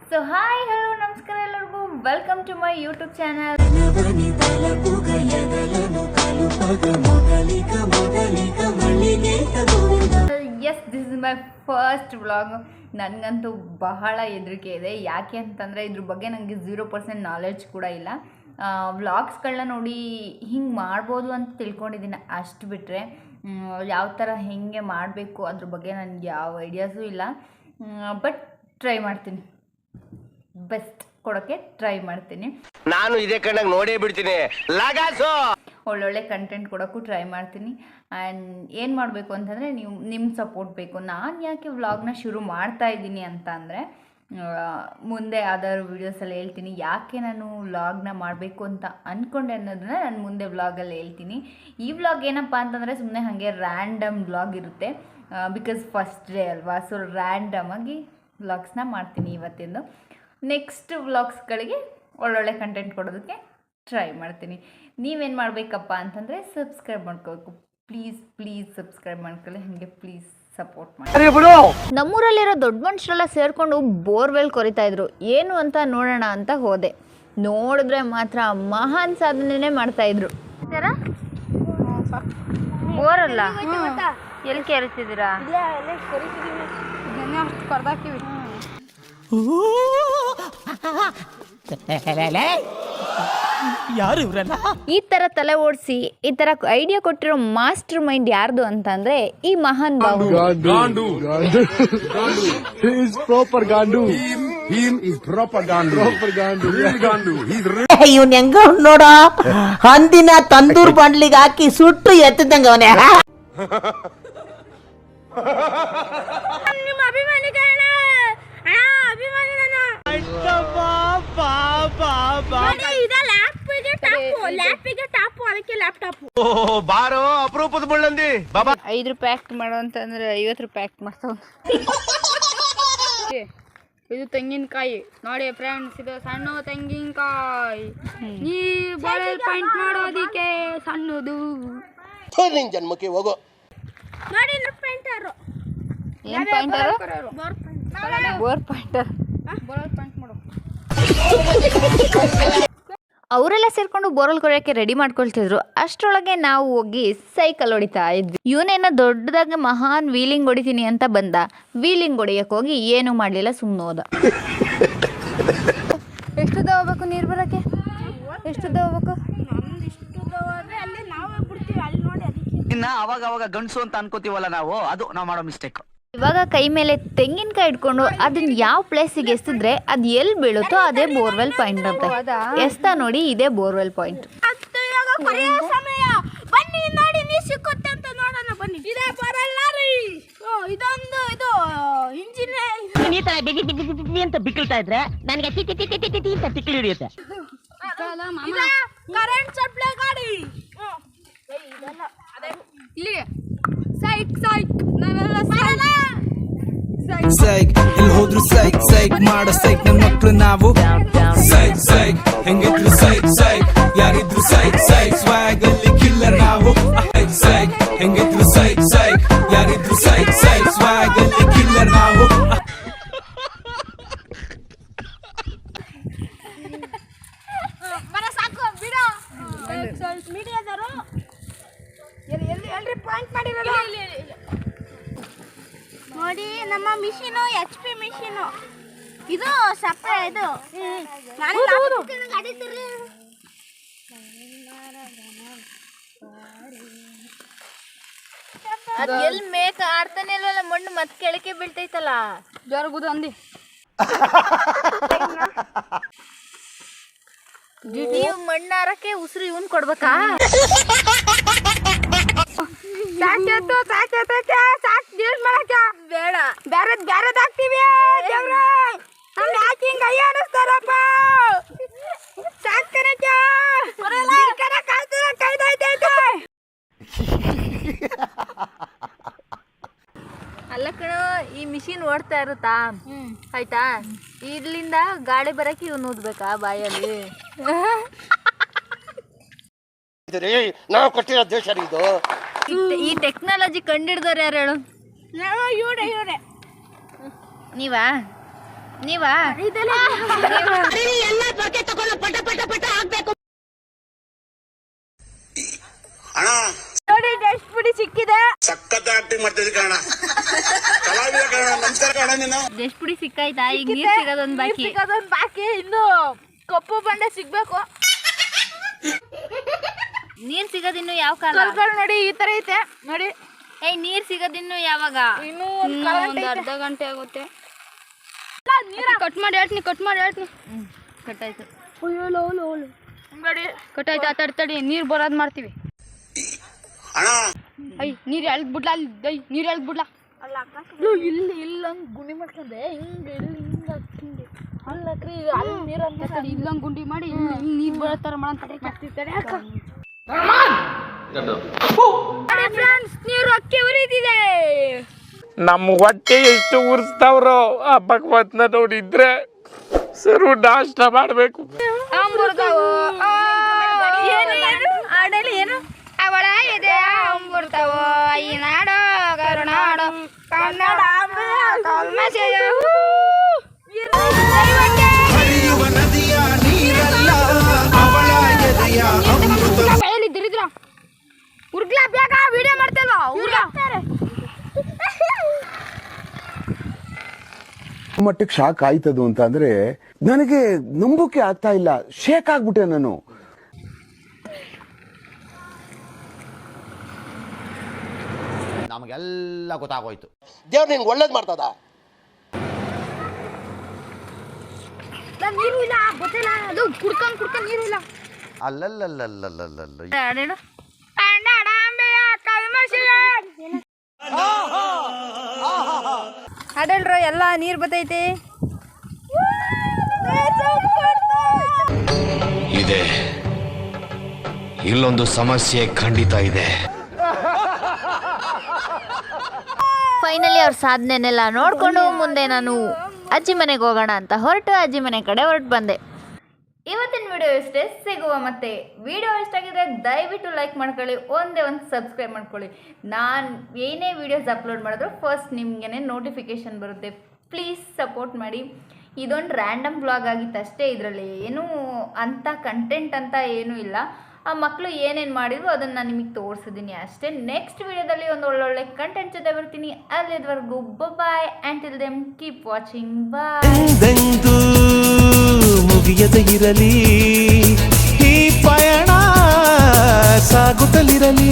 So hi hello ನಮಸ್ಕಾರ ಎಲ್ಲರಿಗೂ welcome to my YouTube channel. Yes this is my first vlog. ನನಗಂತೂ ಬಹಳ ಹೆದರಿಕೆ ಇದೆ. ಯಾಕೆ ಅಂತಂದರೆ ಇದ್ರ ಬಗ್ಗೆ ನನಗೆ 0% ನಾಲೆಡ್ಜ್ ಕೂಡ ಇಲ್ಲ. ವ್ಲಾಗ್ಸ್ಗಳನ್ನ ನೋಡಿ ಹಿಂಗೆ ಮಾಡ್ಬೋದು ಅಂತ ತಿಳ್ಕೊಂಡಿದ್ದೀನಿ, ಅಷ್ಟು ಬಿಟ್ಟರೆ ಯಾವ ಥರ ಹೇಗೆ ಮಾಡಬೇಕು ಅದ್ರ ಬಗ್ಗೆ ನನಗೆ ಯಾವ ಐಡಿಯಾಸೂ ಇಲ್ಲ. ಬಟ್ ಟ್ರೈ ಮಾಡ್ತೀನಿ, ಬೆಸ್ಟ್ ಕೊಡೋಕ್ಕೆ ಟ್ರೈ ಮಾಡ್ತೀನಿ. ನಾನು ಇದೇ ಕಣ್ಣಾಗ ನೋಡೇ ಬಿಡ್ತೀನಿ, ಒಳ್ಳೊಳ್ಳೆ ಕಂಟೆಂಟ್ ಕೊಡೋಕ್ಕೂ ಟ್ರೈ ಮಾಡ್ತೀನಿ. ಆ್ಯಂಡ್ ಏನು ಮಾಡಬೇಕು ಅಂತಂದರೆ ನಿಮ್ಮ ಸಪೋರ್ಟ್ ಬೇಕು. ನಾನು ಯಾಕೆ ವ್ಲಾಗ್ನ ಶುರು ಮಾಡ್ತಾ ಇದ್ದೀನಿ ಅಂತ ಅಂದರೆ ಮುಂದೆ ಯಾವ್ದಾದ್ರು ವೀಡಿಯೋಸಲ್ಲಿ ಹೇಳ್ತೀನಿ ಯಾಕೆ ನಾನು ವ್ಲಾಗ್ನ ಮಾಡಬೇಕು ಅಂತ ಅಂದ್ಕೊಂಡೆ ಅನ್ನೋದನ್ನ ನಾನು ಮುಂದೆ ವ್ಲಾಗಲ್ಲಿ ಹೇಳ್ತೀನಿ. ಈ ವ್ಲಾಗ್ ಏನಪ್ಪ ಅಂತಂದರೆ ಸುಮ್ಮನೆ ಹಾಗೆ ರ್ಯಾಂಡಮ್ ವ್ಲಾಗ್ ಇರುತ್ತೆ, ಬಿಕಾಸ್ ಫಸ್ಟ್ ಡೇ ಅಲ್ವಾ. ಸೊ ರ್ಯಾಂಡಮಾಗಿ ವ್ಲಾಗ್ಸ್ನ ಮಾಡ್ತೀನಿ ಇವತ್ತಿಂದು. ನೆಕ್ಸ್ಟ್ ವ್ಲಾಗ್ಸ್ಗಳಿಗೆ ಒಳ್ಳೊಳ್ಳೆ ಕಂಟೆಂಟ್ ಕೊಡೋದಕ್ಕೆ ಟ್ರೈ ಮಾಡ್ತೀನಿ. ನೀವೇನು ಮಾಡಬೇಕಪ್ಪ ಅಂತಂದರೆ ಸಬ್ಸ್ಕ್ರೈಬ್ ಮಾಡ್ಕೋಬೇಕು. ಪ್ಲೀಸ್ ಸಬ್ಸ್ಕ್ರೈಬ್ ಮಾಡ್ಕೊಳ್ಳಿ, ಹಾಗೆ ಪ್ಲೀಸ್ ಸಪೋರ್ಟ್ ಮಾಡಿ. ನಮ್ಮೂರಲ್ಲಿರೋ ದೊಡ್ಡ ಮನುಷ್ಯರೆಲ್ಲ ಸೇರಿಕೊಂಡು ಬೋರ್ವೆಲ್ ಕೊರಿತಾ ಇದ್ರು. ಏನು ಅಂತ ನೋಡೋಣ ಅಂತ ಹೋದೆ. ನೋಡಿದ್ರೆ ಮಾತ್ರ ಮಹಾನ್ ಸಾಧನೆನೇ ಮಾಡ್ತಾಯಿದ್ರು. ಬೋರಲ್ಲ, ಎಲ್ಲಿ ಕೆರಿಸಿದ್ದೀರಾ? ಯಾರು ಇವರಲ್ಲ? ಈ ತರ ತಲೆ ಓಡಿಸಿ ಈ ತರ ಐಡಿಯಾ ಕೊಟ್ಟಿರೋ ಮಾಸ್ಟರ್ ಮೈಂಡ್ ಯಾರ್ದು ಅಂತಂದ್ರೆ ಈ ಮಹಾನ್ ಬಾಬು. ಇವನ್ ಹೆಂಗ ನೋಡ, ಹಂದಿನ ತಂದೂರ್ ಬಂಡ್ಲಿಗೆ ಹಾಕಿ ಸುಟ್ಟು ಎತ್ತದಂಗ ಅವನೇ. ಬಾರೋ ಅಪರೂಪದ ಮುಳ್ಳಂದಿ ಬಾಬಾ. 5 ರೂಪಾಯಿ ಆಕ್ಟ್ ಮಾಡೋ ಅಂತಂದ್ರೆ 50 ರೂಪಾಯಿ ಆಕ್ಟ್ ಮಾಡ್ತಾವ. ಇದು ತೆಂಗಿನಕಾಯಿ ನೋಡಿ ಫ್ರೆಂಡ್ಸ್, ಇದು ಸಣ್ಣ ತೆಂಗಿನಕಾಯಿ. ನೀರು ಬಾಳೆಲ್ ಪಾಯಿಂಟ್ ಮಾಡೋದಿಕ್ಕೆ ಸಣ್ಣದು. ನಿನ್ ಜನ್ಮಕ್ಕೆ ಹೋಗೋ ನೋಡಿ ಪಾಯಿಂಟರ್. ಏನ್ ಪಾಯಿಂಟರ್? Bore pointer. ಪಾಯಿಂಟ್ ಮಾಡು. ಅವರೆಲ್ಲ ಸೇರ್ಕೊಂಡು ಬೋರಲ್ ಕೊರೆಯೋಕ್ಕೆ ರೆಡಿ ಮಾಡ್ಕೊಳ್ತಿದ್ರು. ಅಷ್ಟರೊಳಗೆ ನಾವು ಹೋಗಿ ಸೈಕಲ್ ಹೊಡಿತಾ ಇದ್ವಿ. ಇವನೇನ ದೊಡ್ಡದಾಗಿ ಮಹಾನ್ ವೀಲಿಂಗ್ ಹೊಡಿತೀನಿ ಅಂತ ಬಂದ. ವೀಲಿಂಗ್ ಹೊಡಿಯಕ್ಕೆ ಹೋಗಿ ಏನು ಮಾಡಲಿಲ್ಲ, ಸುಮ್ಮನೆ ಹೋದ. ಎಷ್ಟು ಹೋಗ್ಬೇಕು ನೀರು ಬರೋಕ್ಕೆ? ಎಷ್ಟು ಹೋಗ್ಬೇಕು? ಇನ್ನ ಅವಾಗ ಗಂಡಸು ಅಂತ ಅನ್ಕೋತೀವಲ್ಲ ನಾವು, ಅದು ನಾವು ಮಾಡೋ ಮಿಸ್ಟೇಕ್. ಇವಾಗ ಕೈ ಮೇಲೆ ತೆಂಗಿನಕಾಯಿ ಇಟ್ಕೊಂಡು ಅದನ್ನ ಯಾವ ಪ್ಲೇಸಿಗೆ ಎಸಿದ್ರೆ ಅದು ಎಲ್ಲಿ ಬೀಳುತ್ತೋ ಅದೇ ಬೋರ್ವೆಲ್ ಪಾಯಿಂಟ್ ಅಂತ. ಎಸ್ತಾ ನೋಡಿ, ಇದೇ ಬೋರ್ವೆಲ್ ಪಾಯಿಂಟ್. ಬನ್ನಿ ನೋಡಿ, ನೀ ಸಿಕ್ಕುತ್ತೆ ಅಂತ ನೋಡೋಣ ಬನ್ನಿ. ಇದೇ ಬರಲ್ಲ ರೀ, ಇದೊಂದು ಇದು ಇಂಜಿನ್. ಈ ತರ ಬಿಗಿ ಅಂತ ಬಿಕ್ಕಳ್ತಾ ಇದ್ರೆ ನನಗೆ ಅಂತ ತಿಕ್ಕಲಿ ಹಿಡಿಯುತ್ತೆ. ಕರೆಂಟ್ ಸಪ್ಲೈ ಗಾಡಿ ಇಲ್ಲಿ. ಸೈಕ್ ನಾವೆಲ್ಲ ಸೈಕ್ ಎಲ್ಲಿ ಹೋದ್ರು ಸೈಕ್ ಮಾಡೋ ಸೈಕ್ ನನ್ನ ಮಕ್ಳು ನಾವು. ಸೈಕ್ ಹೆಂಗಿದ್ರು ಸೈಕ್ ಯಾರಿದ್ರು ಸೈಕ್ ಸ್ವಾಗ್ ಅಲ್ಲಿ ಕಿಲ್ಲರ್ ನಾವು. ಸೈಕ್ ಹೆಂಗಿದ್ರು ಸೈಕ್ ಯಾರಿದ್ರು ಸೈಕ್ ಸ್ವಾಗ್ ಅಲ್ಲಿ ಕಿಲ್ಲರ್ ನಾವು. ಸಾಕು ಬಿಡೋ ಮೀಡಿಯಾದವರು ಎಲ್ರಿ ಪಾಯಿಂಟ್ ಮಾಡಿರೋದು ನೋಡಿ. ನಮ್ಮ ಮಿಷಿನು HP ಮಿಷಿನು ಇದು ಸಪ್ರೆ. ಇದು ಎಲ್ಲಿ ಮೇಕ ಆಡ್ತಾನೆ ಇಲ್ವಲ್ಲ, ಮಣ್ಣು ಮತ್ತೆ ಕೆಳಕ್ಕೆ ಬೀಳ್ತೈತಲ್ಲ. ಜೋರಗುದು ಅಂದಿ ನೀವು ಮಣ್ಣು ಹಾರಕ್ಕೆ ಉಸಿರು ಇವನ್ ಕೊಡ್ಬೇಕಾ? ಬೇಡ, ಬ್ಯಾರದ್ ಹಾಕ್ತಿವಿ. ಯಾಕೆ ಹಿಂಗ ಅಯ್ಯ ಅನಿಸ್ತಾರಪ್ಪ? ಅಲ್ಲ ಕಣೋ, ಈ ಮಿಷಿನ್ ಓಡ್ತಾ ಇರುತ್ತಾ ಆಯ್ತಾ, ಇಲ್ಲಿಂದ ಗಾಳಿ ಬರಕ್ಕೆ ಇವ್ನು ಊದ್ಬೇಕಾ ಬಾಯಲ್ಲಿ? ನಾವು ಕೊಟ್ಟಿರೋ ದೇಶ ಇದು. ಈ ಟೆಕ್ನಾಲಜಿ ಕಂಡಿಡ್ದವ್ರು ಯಾರು ಹೇಳು? ಇವರೇ ನೀವಾ? ನೀವಾ ನೋಡಿ ಟೆಸ್ಟ್ ಪುಡಿ ಸಿಕ್ಕಿದೆ. ಸಖತ್ ಆಕ್ಟಿಂಗ್ ಮಾಡ್ತಿದ್ದೆ ಕಣ ಕಲಾವಿದ ಕಣ ನಮಸ್ಕಾರ ಕಣ ನೀನು ಎಷ್ಟು ಪುಡಿ ಸಿಕ್ಕಾಯ್ತಾ? ಈಗ ನೀರ್ ಸಿಗೋದೊಂದು ಬಾಕಿ. ಸಿಗೋದೊಂದು ಬಾಕಿ, ಇನ್ನು ಕಪ್ಪು ಬಂಡೆ ಸಿಗ್ಬೇಕು. ನೀರ್ ಸಿಗೋದಿನ್ನು ಯಾವ ಕಾಲ? ಕಲ್ಗಳು ನೋಡಿ ಈ ತರ ಐತೆ ನೋಡಿ. ನೀರ್ ಸಿಗೋದಿನ್ನು ಯಾವಾಗ? ಇನ್ನು ಒಂದು ಅರ್ಧ ಗಂಟೆ ಆಗುತ್ತೆ. ಕಟ್ ಮಾಡಿ ಹೇಳ್ತೀನಿ ಕಟ್ಟಾಯ್ತು. ಕಟ್ಟಾಯ್ತು. ತಡಿ ನೀರ್ ಬರೋದ್ ಮಾಡ್ತೀವಿ. ಅಣ್ಣ ನೀರ್ ಎಳ್ದ್ಬಿಡ್ಲಾ? ನೀರ್ ಎಳ್ದ್ಬಿಡ್ಲಾ? ಇಲ್ಲಿ ಇಲ್ಲೊಂದು ಗುಂಡಿ ಮಾಡ್ಕೊಂಡೆ, ಹಿಂಗೆ ಹಿಂಗೆ ಅಲ್ಲಕ್ರಿ ಅಲ್ಲಿ ನೀರು ಅಂತ ಇಲ್ಲೊಂದು ಗುಂಡಿ ಮಾಡಿ ನೀರ್ ಬರೋ ತರ ಮಾಡ್ತಿರ್ತಾರೆ. ಫ್ರೆಂಡ್ಸ್, ನೀರು ಅಕ್ಕಿ ಉರಿತಿದೆ. ನಮ್ಮ ಹೊಟ್ಟೆ ಎಷ್ಟು ಉರ್ಸ್ತಾವ್ರೋ ಆ ಭಗವತ್ನ ನೋಡಿದ್ರೆ ಸರು ನಾಷ್ಟ ಮಾಡ್ಬೇಕು. ಆಡಲಿ ಏನು ಅವಳ ಇದೆ ಅಂಬುರ್ತಾವೋ ಈ ನಾಡೋ ಕರುನಾಡೋ ಕನ್ನಡ ಹರಿಯುವ ನದಿಯ ನೀರಲ್ಲ ಅವಳ ಎದೆಯ ಅಮೃತ. ದರಿದ್ರ ಉರ್ಗ್ಲಾ ಬೇಗ ವಿಡಿಯೋ ಮಾಡ್ತಲ್ವಾ? ಮಟ್ಟಕ್ಕೆ ಶಾಕ್ ಆಯ್ತದು ಅಂತ ಅಂದ್ರೆ ನನಗೆ ನಂಬೋಕೆ ಆಗ್ತಾ ಇಲ್ಲ. ಶೇಕ್ ಆಗ್ಬಿಟ್ಟೆ ನಾನು. ನಮಗೆಲ್ಲ ಗೊತ್ತಾಗೋಯ್ತು. ದೇವ್ರು ನಿನ್ಗೆ ಒಳ್ಳೇದ್ ಮಾಡ್ತದ. ನೀರು ಇಲ್ಲ, ಗೊತ್ತಿಲ್ಲ. ಅದು ಕುಡ್ಕೊಂಡ್ ನೀರು ಇಲ್ಲ. ಅಲ್ಲಲ್ಲಲ್ಲಲ್ಲಲ್ಲಲ್ಲ ಅಡೇಡು ಅಡಲ್ರು ಎಲ್ಲ ನೀರ್ ಬತ್ತೈತೆ. ಇದೆ, ಇಲ್ಲೊಂದು ಸಮಸ್ಯೆ ಖಂಡಿತ ಇದೆ. ಫೈನಲಿ ಅವ್ರ ಸಾಧನೆನೆಲ್ಲ ನೋಡ್ಕೊಂಡು ಮುಂದೆ ನಾನು ಅಜ್ಜಿ ಮನೆಗೆ ಹೋಗೋಣ ಅಂತ ಹೊರಟು ಅಜ್ಜಿ ಮನೆ ಕಡೆ ಹೊರಟು ಬಂದೆ. ಇವತ್ತಿನ ವಿಡಿಯೋ ಇಷ್ಟೇ. ಸಿಗುವ ಮತ್ತೆ ವಿಡಿಯೋ ಇಷ್ಟ ಆಗಿದ್ರೆ ದಯವಿಟ್ಟು ಲೈಕ್ ಮಾಡ್ಕೊಳ್ಳಿ, ಒಂದೇ ಒಂದು ಸಬ್ಸ್ಕ್ರೈಬ್ ಮಾಡ್ಕೊಳ್ಳಿ. ನಾನು ಏನೇ ವೀಡಿಯೋಸ್ ಅಪ್ಲೋಡ್ ಮಾಡಿದ್ರು ಫಸ್ಟ್ ನಿಮಗೇ ನೋಟಿಫಿಕೇಷನ್ ಬರುತ್ತೆ. ಪ್ಲೀಸ್ ಸಪೋರ್ಟ್ ಮಾಡಿ. ಇದೊಂದು ರ್ಯಾಂಡಮ್ ಬ್ಲಾಗ್ ಆಗಿತ್ತು ಅಷ್ಟೇ. ಇದರಲ್ಲಿ ಏನೂ ಅಂಥ ಕಂಟೆಂಟ್ ಅಂತ ಏನೂ ಇಲ್ಲ. ಆ ಮಕ್ಕಳು ಏನೇನು ಮಾಡಿದ್ರು ಅದನ್ನು ನಾನು ನಿಮಗೆ ತೋರಿಸಿದ್ದೀನಿ ಅಷ್ಟೇ. ನೆಕ್ಸ್ಟ್ ವಿಡಿಯೋದಲ್ಲಿ ಒಂದು ಒಳ್ಳೊಳ್ಳೆ ಕಂಟೆಂಟ್ ಜೊತೆ ಬರ್ತೀನಿ. ಅಲ್ಲಿವರೆಗೂ bye and till then keep watching. Bye. ಮುಗಿಯದ ಇರಲಿ ಈ ಪಯಣ ಸಾಗುತ್ತಲಿರಲಿ.